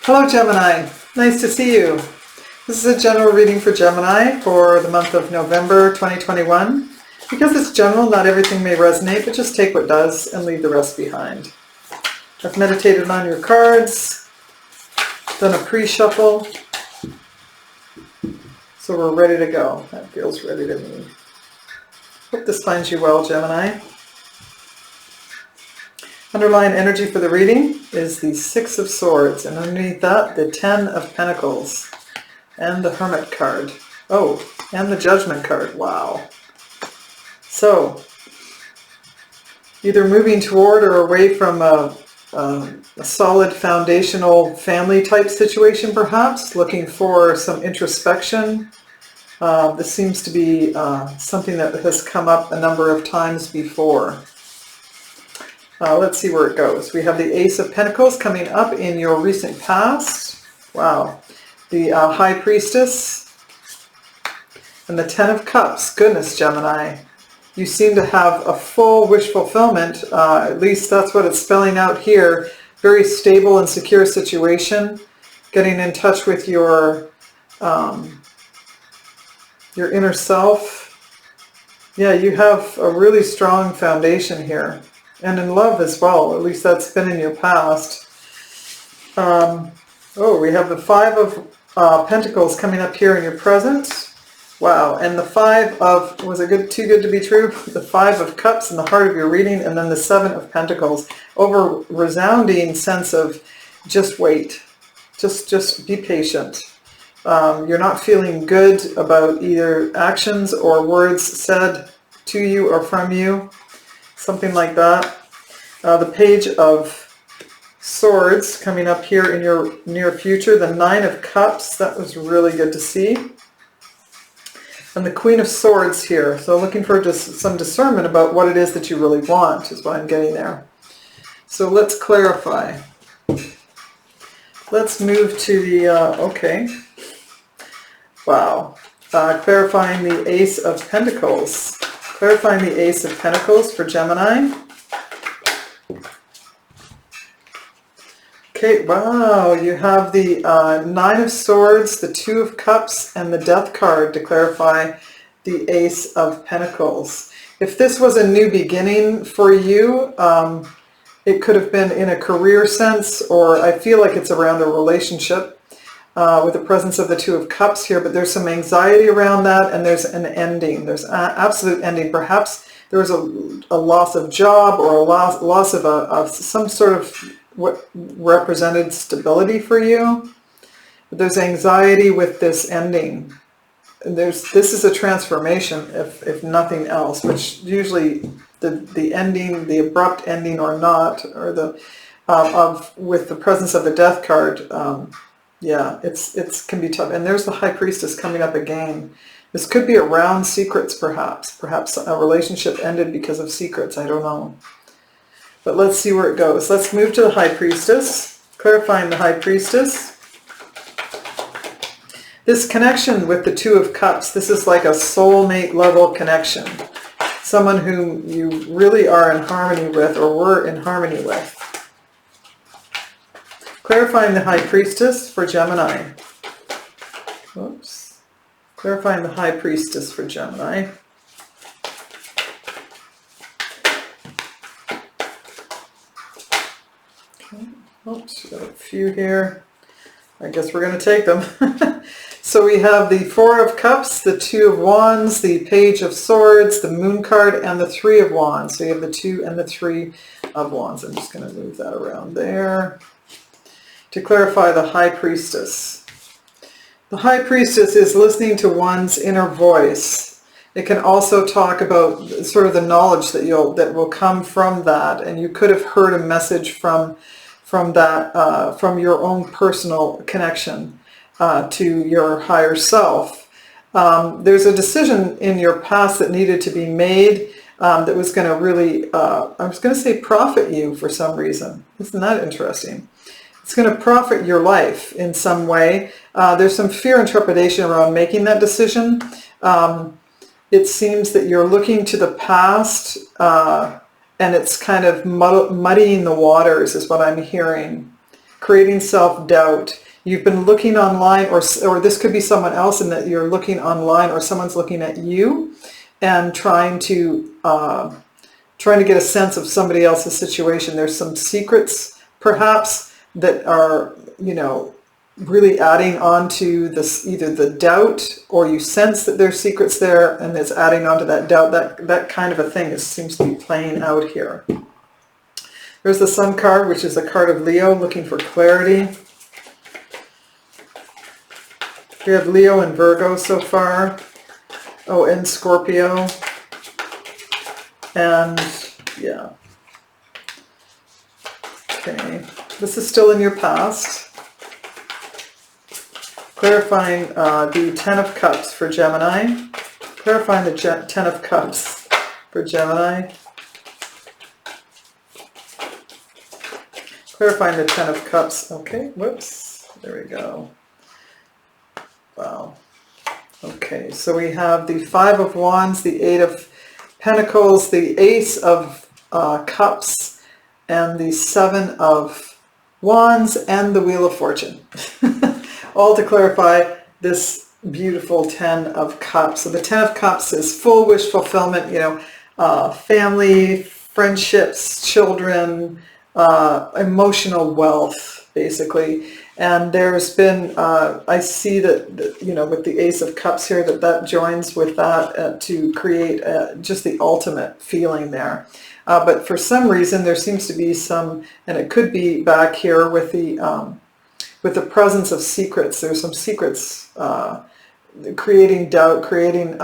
Hello Gemini, nice to see you. This is a general reading for Gemini for the month of November 2021. Because it's general, not everything may resonate, but just take what does and leave the rest behind. I've meditated on your cards, done a pre-shuffle, so we're ready to go. That feels ready to me. Hope this finds you well, Gemini. Underlying energy for the reading is the Six of Swords, and underneath that, the Ten of Pentacles, and the Hermit card. Oh, and the Judgment card. Wow. So, either moving toward or away from a solid foundational family type situation, perhaps, looking for some introspection. This seems to be something that has come up a number of times before. Let's see where it goes. We have the Ace of Pentacles coming up in your recent past. Wow. The High Priestess. And the Ten of Cups. Goodness, Gemini. You seem to have a full wish fulfillment. At least that's what it's spelling out here. Very stable and secure situation. Getting in touch with your inner self. Yeah, you have a really strong foundation here. And in love as well, at least that's been in your past. Oh, we have the Five of Pentacles coming up here in your present. Wow, and the Five of, was it good, too good to be true? The Five of Cups in the heart of your reading, and then the Seven of Pentacles. Over resounding sense of just wait, just be patient. You're not feeling good about either actions or words said to you or from you. Something like that. The Page of Swords coming up here in your near future. The Nine of Cups, that was really good to see. And the Queen of Swords here. So looking for just some discernment about what it is that you really want is what I'm getting there. So let's clarify. Let's move to the, okay. Wow. Clarifying the Ace of Pentacles. Clarifying the Ace of Pentacles for Gemini. Okay, wow, you have the Nine of Swords, the Two of Cups, and the Death card to clarify the Ace of Pentacles. If this was a new beginning for you, it could have been in a career sense, or I feel like it's around a relationship with the presence of the Two of Cups here, but there's some anxiety around that, and there's an ending. There's an absolute ending. Perhaps there was a loss of job or a loss of some sort of what represented stability for you. But there's anxiety with this ending. This is a transformation, if nothing else, which usually the ending, the abrupt ending or not, or the with the presence of the Death card, yeah, it can be tough. And there's the High Priestess coming up again. This could be around secrets, perhaps. Perhaps a relationship ended because of secrets. I don't know. But let's see where it goes. Let's move to the High Priestess. Clarifying the High Priestess. This connection with the Two of Cups, this is like a soulmate level connection. Someone whom you really are in harmony with, or were in harmony with. Clarifying the High Priestess for Gemini. Oops. Clarifying the High Priestess for Gemini. Okay. Oops, got a few here. I guess we're going to take them. So we have the Four of Cups, the Two of Wands, the Page of Swords, the Moon card, and the Three of Wands. So you have the Two and the Three of Wands. I'm just going to move that around there. To clarify the High Priestess. The High Priestess is listening to one's inner voice. It can also talk about sort of the knowledge that will come from that, and you could have heard a message from that, from your own personal connection to your higher self. There's a decision in your past that needed to be made that was going to really, I was going to say profit you for some reason. Isn't that interesting? It's going to profit your life in some way. There's some fear and trepidation around making that decision. It seems that you're looking to the past and it's kind of muddying the waters is what I'm hearing. creating self-doubt. You've been looking online, or this could be someone else, in that you're looking online, or someone's looking at you and trying to get a sense of somebody else's situation. There's some secrets, perhaps, that are, you know, really adding on to this, either the doubt, or you sense that there's secrets there, and it's adding on to that doubt. That kind of a thing seems to be playing out here. There's the Sun card, which is a card of Leo, looking for clarity. We have Leo and Virgo so far. Oh, and Scorpio. And, yeah. Okay. This is still in your past. Clarifying the Ten of Cups for Gemini. Clarifying the Ten of Cups for Gemini. Clarifying the Ten of Cups. Okay, whoops. There we go. Wow. Okay, so we have the Five of Wands, the Eight of Pentacles, the Ace of Cups, and the Seven of Wands, and the Wheel of Fortune. All to clarify this beautiful Ten of Cups. So the Ten of Cups is full wish fulfillment, you know, family, friendships, children, emotional wealth, basically. And there's been, I see that, you know, with the Ace of Cups here, that joins with that to create just the ultimate feeling there. But for some reason, there seems to be some, and it could be back here with the presence of secrets. There's some secrets creating doubt, creating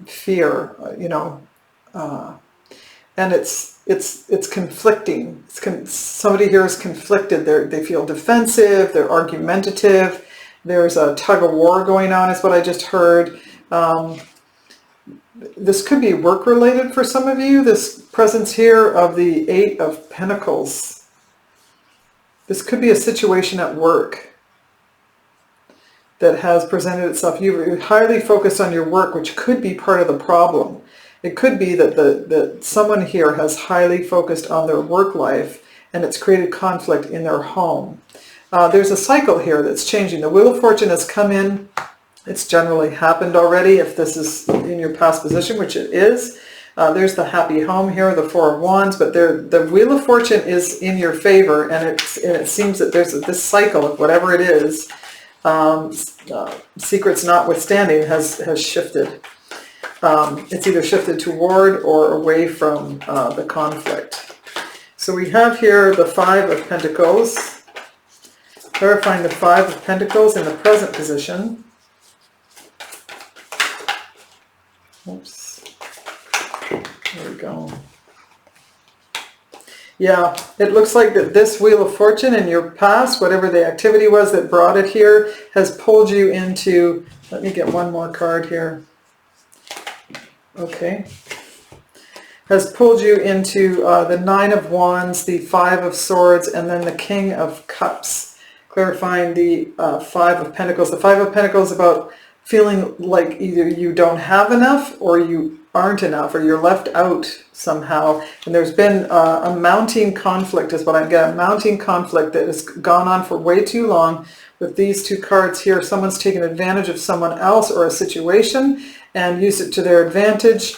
fear, you know, and it's conflicting. Somebody here is conflicted. They feel defensive. They're argumentative. There's a tug of war going on, is what I just heard. This could be work related for some of you. This presence here of the Eight of Pentacles. This could be a situation at work that has presented itself. You're highly focused on your work, which could be part of the problem. It could be that someone here has highly focused on their work life, and it's created conflict in their home. There's a cycle here that's changing. The Wheel of Fortune has come in. It's generally happened already if this is in your past position, which it is. There's the happy home here, the Four of Wands, but the Wheel of Fortune is in your favor, and it seems that there's this cycle of whatever it is, secrets notwithstanding, has shifted. It's either shifted toward or away from the conflict. So we have here the Five of Pentacles, clarifying the Five of Pentacles in the present position. Oops. There we go. Yeah, it looks like that this Wheel of Fortune in your past, whatever the activity was that brought it here, has pulled you into, let me get one more card here. Okay. Has pulled you into the Nine of Wands, the Five of Swords, and then the King of Cups, clarifying the Five of Pentacles. The Five of Pentacles about feeling like either you don't have enough, or you aren't enough, or you're left out somehow. And there's been a mounting conflict, is what I'm getting, a mounting conflict that has gone on for way too long. With these two cards here, someone's taken advantage of someone else or a situation and used it to their advantage.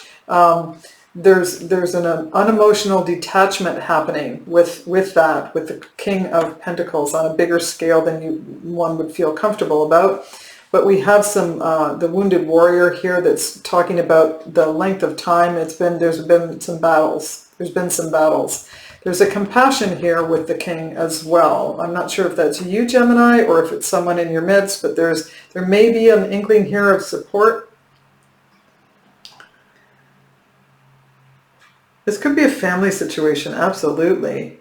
There's an unemotional detachment happening with that, with the King of Pentacles on a bigger scale than one would feel comfortable about. But we have some, the Wounded Warrior here that's talking about the length of time there's been some battles. There's been some battles. There's a compassion here with the King as well. I'm not sure if that's you, Gemini, or if it's someone in your midst, but there may be an inkling here of support. This could be a family situation, absolutely.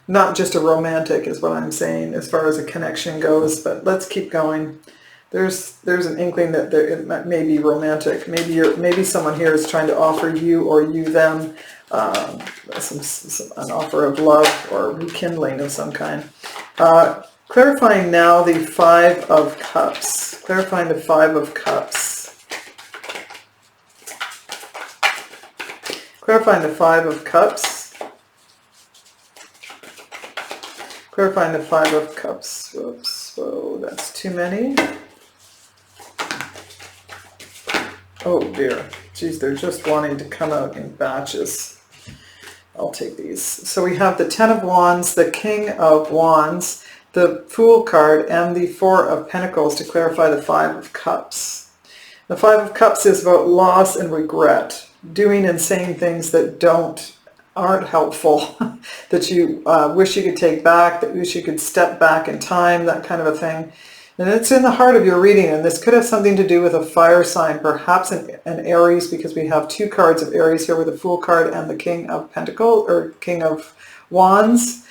Not just a romantic is what I'm saying as far as a connection goes, but let's keep going. There's an inkling that it may be romantic. Maybe someone here is trying to offer you or you them an offer of love or rekindling of some kind. Clarifying now the Five of Cups. Clarifying the Five of Cups. Clarifying the Five of Cups. Clarifying the Five of Cups. Whoops, whoa, that's too many. Oh dear. Geez, they're just wanting to come out in batches. I'll take these. So we have the Ten of Wands, the King of Wands, the Fool card, and the Four of Pentacles to clarify the Five of Cups. The Five of Cups is about loss and regret, doing and saying things that aren't helpful, that you wish you could take back, that you wish you could step back in time, that kind of a thing. And it's in the heart of your reading, and this could have something to do with a fire sign, perhaps an Aries, because we have two cards of Aries here with the Fool card and the King of Pentacles, or King of Wands.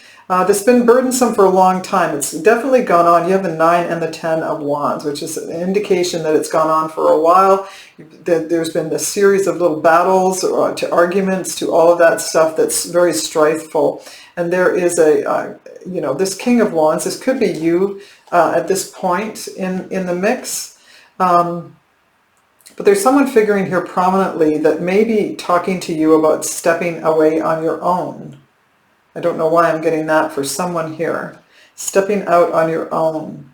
This has been burdensome for a long time. It's definitely gone on. You have the 9 and the 10 of Wands, which is an indication that it's gone on for a while. There's been a series of little battles to arguments to all of that stuff that's very strifeful. And there is this King of Wands, this could be you at this point in the mix. But there's someone figuring here prominently that may be talking to you about stepping away on your own. I don't know why I'm getting that for someone here. Stepping out on your own.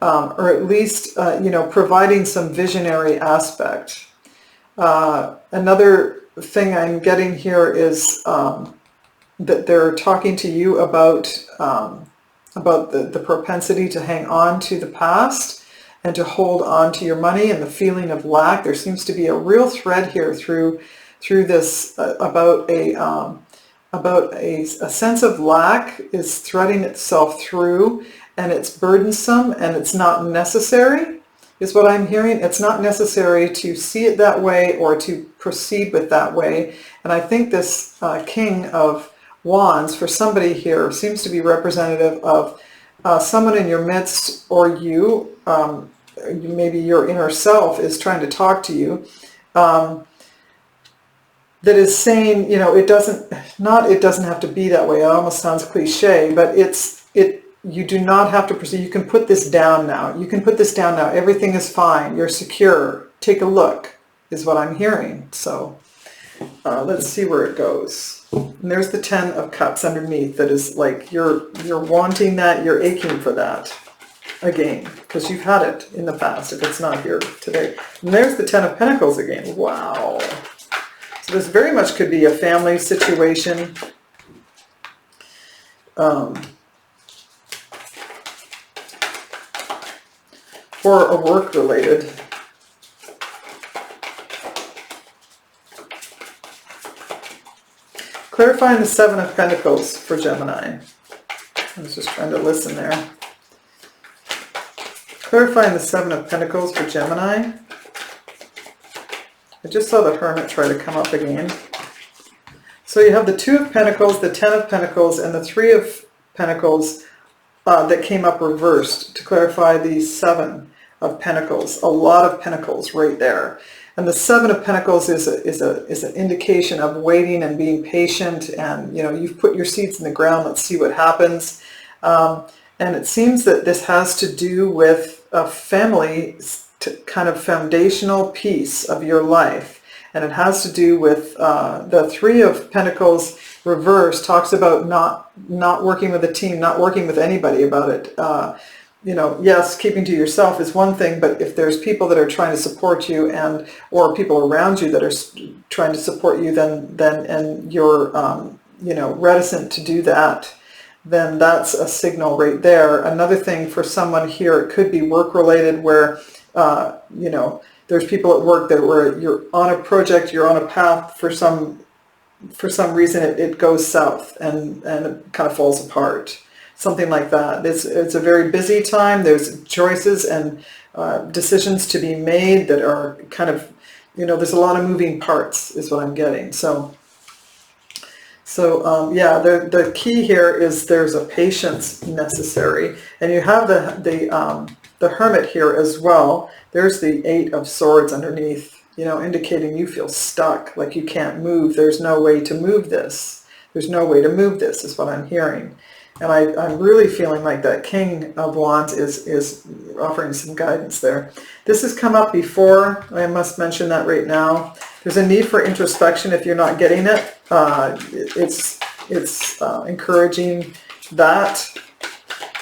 Or at least, providing some visionary aspect. Another thing I'm getting here is that they're talking to you about the propensity to hang on to the past and to hold on to your money and the feeling of lack. There seems to be a real thread here through this about a sense of lack is threading itself through, and it's burdensome and it's not necessary, is what I'm hearing. It's not necessary to see it that way or to proceed with that way. And I think this King of Wands for somebody here seems to be representative of someone in your midst, or maybe your inner self is trying to talk to you, that is saying, it doesn't have to be that way. It almost sounds cliche, but you do not have to proceed. You can put this down now. You can put this down now. Everything is fine. You're secure. Take a look, is what I'm hearing. So let's see where it goes. And there's the 10 of Cups underneath. That is like you're wanting that. You're aching for that again, because you've had it in the past if it's not here today. And there's the 10 of Pentacles again. Wow. So this very much could be a family situation. Or a work-related. Clarifying the 7 of Pentacles for Gemini. I was just trying to listen there. Clarifying the 7 of Pentacles for Gemini. I just saw the Hermit try to come up again. So you have the 2 of Pentacles, the 10 of Pentacles, and the 3 of Pentacles that came up reversed to clarify the 7 of Pentacles. A lot of Pentacles right there. And the 7 of Pentacles is an indication of waiting and being patient, and you've put your seeds in the ground, let's see what happens. And it seems that this has to do with a family kind of foundational piece of your life. And it has to do with the 3 of Pentacles reverse talks about not working with a team, not working with anybody about it. Yes, keeping to yourself is one thing, but if there's people that are trying to support you or people around you that are trying to support you, and you're reticent to do that, then that's a signal right there. Another thing for someone here, it could be work related, where there's people at work where you're on a project, you're on a path, for some reason it goes south and it kind of falls apart. Something like that. It's a very busy time. There's choices and decisions to be made that are kind of, there's a lot of moving parts is what I'm getting. So the key here is there's a patience necessary. And you have the Hermit here as well. There's the 8 of Swords underneath, indicating you feel stuck, like you can't move. There's no way to move this. There's no way to move this is what I'm hearing. And I'm really feeling like that King of Wands is offering some guidance there. This has come up before. I must mention that right now. There's a need for introspection if you're not getting it. It's encouraging that.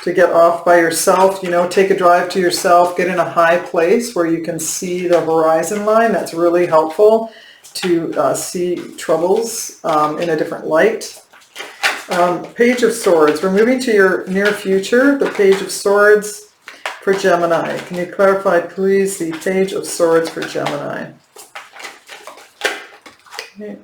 to get off by yourself, you know, take a drive to yourself, get in a high place where you can see the horizon line. That's really helpful to see troubles in a different light. Page of Swords. We're moving to your near future, the Page of Swords for Gemini. Can you clarify, please, the Page of Swords for Gemini? Okay.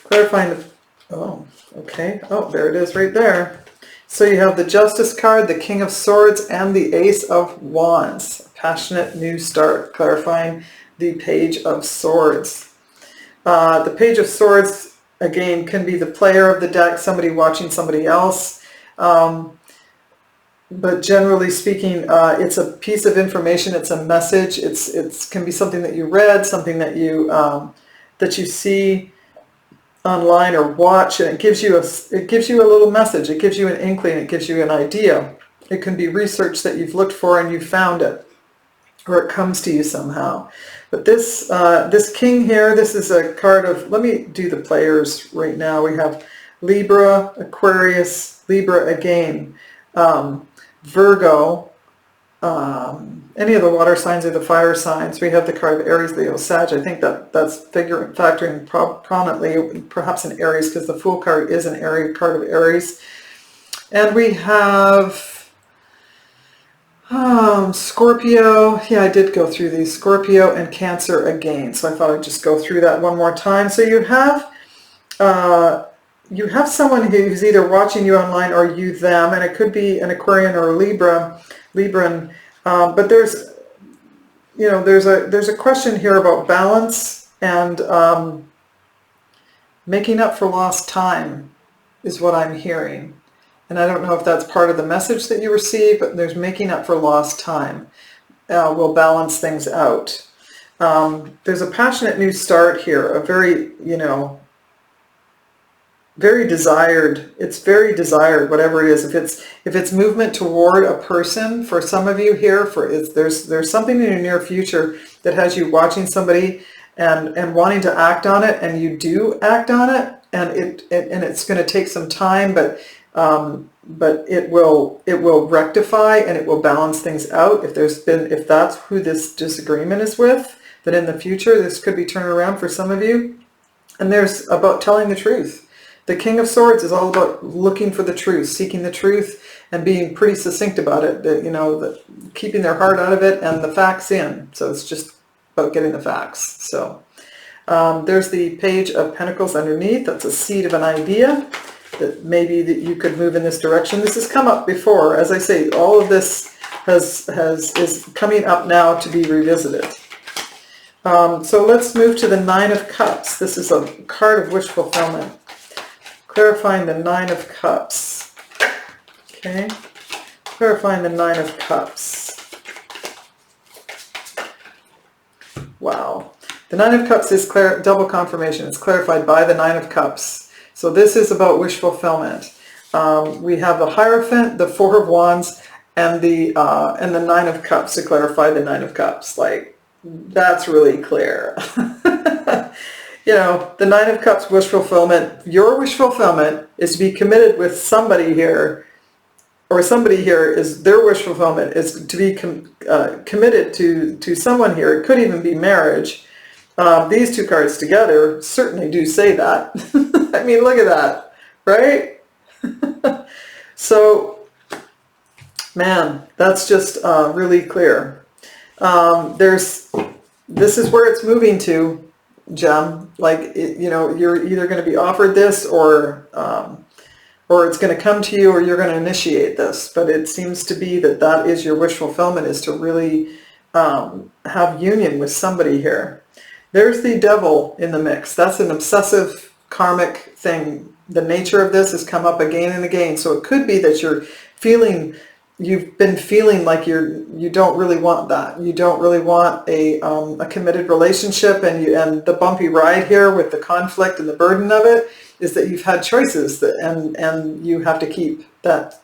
Clarifying the... Oh, okay. Oh, there it is right there. So you have the Justice card, the King of Swords, and the Ace of Wands. Passionate new start. Clarifying the Page of Swords. The Page of Swords, again, can be the player of the deck, somebody watching somebody else. But generally speaking, it's a piece of information, it's a message, it can be something that you read, something that you see online or watch, and it gives you a little message, it gives you an inkling, it gives you an idea. It can be research that you've looked for and you found it, or it comes to you somehow. But this king here, this is a card of, let me do the players right now. We have Libra, Aquarius, Libra again, Virgo, any of the water signs or the fire signs. We have the card of Aries, Leo, Sag. I think that's factoring prominently, perhaps in Aries, because the Fool card is an Aries card of Aries. And we have Scorpio. Yeah, I did go through these. Scorpio and Cancer again. So I thought I'd just go through that one more time. So you have someone who's either watching you online or you them, and it could be an Aquarian or a Libran. But there's a question here about balance and making up for lost time is what I'm hearing. And I don't know if that's part of the message that you receive, but there's making up for lost time. Will balance things out. There's a passionate new start here, a very, very desired. It's very desired, whatever it is. If it's movement toward a person, for some of you here, there's something in your near future that has you watching somebody and wanting to act on it, and you do act on it, and it's going to take some time, but it will rectify and it will balance things out. If that's who this disagreement is with, then in the future this could be turned around for some of you. And there's about telling the truth. The King of Swords is all about looking for the truth, seeking the truth, and being pretty succinct about it. Keeping their heart out of it and the facts in. So it's just about getting the facts. So there's the Page of Pentacles underneath. That's a seed of an idea that maybe that you could move in this direction. This has come up before. As I say, all of this is coming up now to be revisited. So let's move to the Nine of Cups. This is a card of wish fulfillment. Clarifying the Nine of Cups. Okay. Clarifying the Nine of Cups. Wow. The Nine of Cups is double confirmation. It's clarified by the Nine of Cups. So this is about wish fulfillment. We have the Hierophant, the Four of Wands, and the Nine of Cups to clarify the Nine of Cups. Like, that's really clear. The Nine of Cups, wish fulfillment. Your wish fulfillment is to be committed with somebody here, or somebody here is their wish fulfillment is to be committed to someone here. It could even be marriage. These two cards together certainly do say that. I mean, look at that, right? So, man, that's just really clear. This is where it's moving to, Gem. Like, you're either going to be offered this, or it's going to come to you, or you're going to initiate this. But it seems to be that is your wish fulfillment, is to really have union with somebody here. There's the Devil in the mix. That's an obsessive karmic thing. The nature of this has come up again and again. So it could be that you've been feeling like you don't really want that. You don't really want a committed relationship, and the bumpy ride here with the conflict and the burden of it is that you've had choices and you have to keep that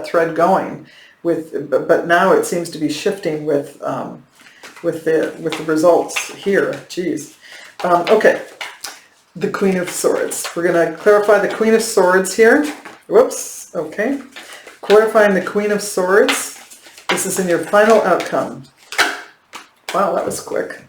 thread going but now it seems to be shifting with the results here. Geez. Okay. The Queen of Swords. We're going to clarify the Queen of Swords here. Whoops. Okay. Clarifying the Queen of Swords. This is in your final outcome. Wow, that was quick.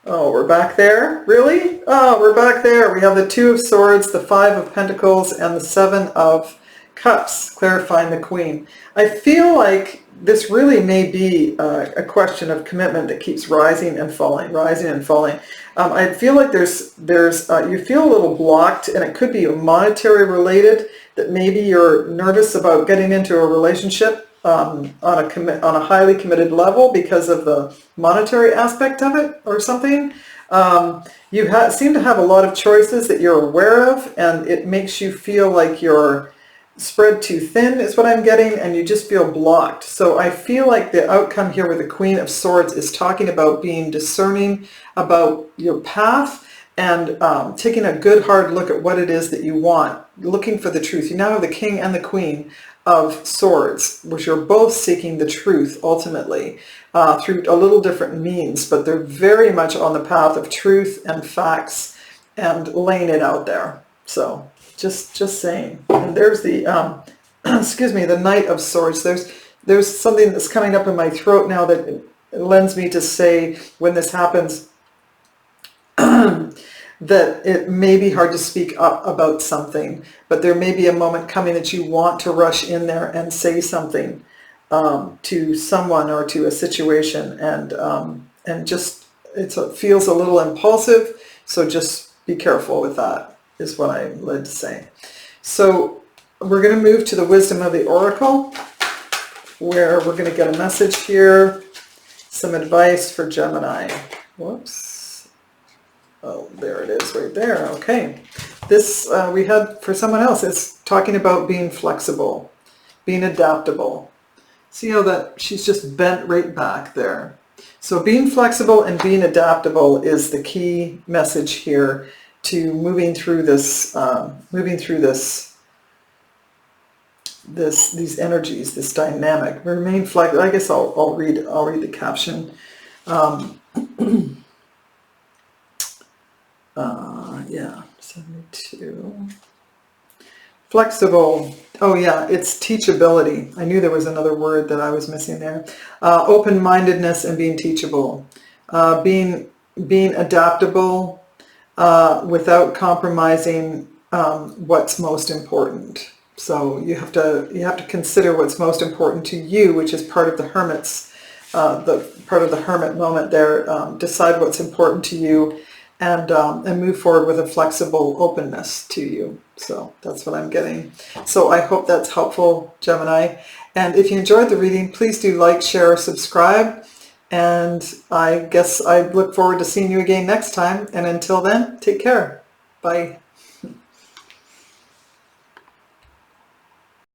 Oh, we're back there? Really? Oh, we're back there. We have the Two of Swords, the Five of Pentacles, and the Seven of Cups, clarifying the Queen. I feel like this really may be a question of commitment that keeps rising and falling, rising and falling. I feel like there's you feel a little blocked, and it could be monetary related, that maybe you're nervous about getting into a relationship on a highly committed level because of the monetary aspect of it or something. You seem to have a lot of choices that you're aware of, and it makes you feel like you're spread too thin is what I'm getting, and you just feel blocked. So I feel like the outcome here with the Queen of Swords is talking about being discerning about your path and taking a good hard look at what it is that you want, looking for the truth. You now have the King and the Queen of Swords, which are both seeking the truth ultimately through a little different means, but they're very much on the path of truth and facts and laying it out there. So just saying. And there's the excuse me, the Knight of Swords. There's something that's coming up in my throat now that lends me to say, when this happens, that it may be hard to speak up about something, but there may be a moment coming that you want to rush in there and say something to someone or to a situation, and just it feels a little impulsive, so just be careful with that, is what I'm led to say. So we're going to move to the Wisdom of the Oracle, where we're going to get a message here, some advice for Gemini. Whoops. Oh, there it is right there. Okay. This we had for someone else. It's talking about being flexible, being adaptable. See how that she's just bent right back there. So being flexible and being adaptable is the key message here to moving through this, these energies, this dynamic. Remain flexible. I guess I'll read the caption. Yeah, 72. Flexible. Oh yeah, it's teachability. I knew there was another word that I was missing there. Open-mindedness and being teachable. Being adaptable without compromising what's most important. So you have to consider what's most important to you, which is part of the hermit's part of the hermit moment there. Decide what's important to you, and move forward with a flexible openness to you. So that's what I'm getting. So I hope that's helpful, Gemini. And if you enjoyed the reading, please do like, share, subscribe. And I guess I look forward to seeing you again next time. And until then, take care. Bye.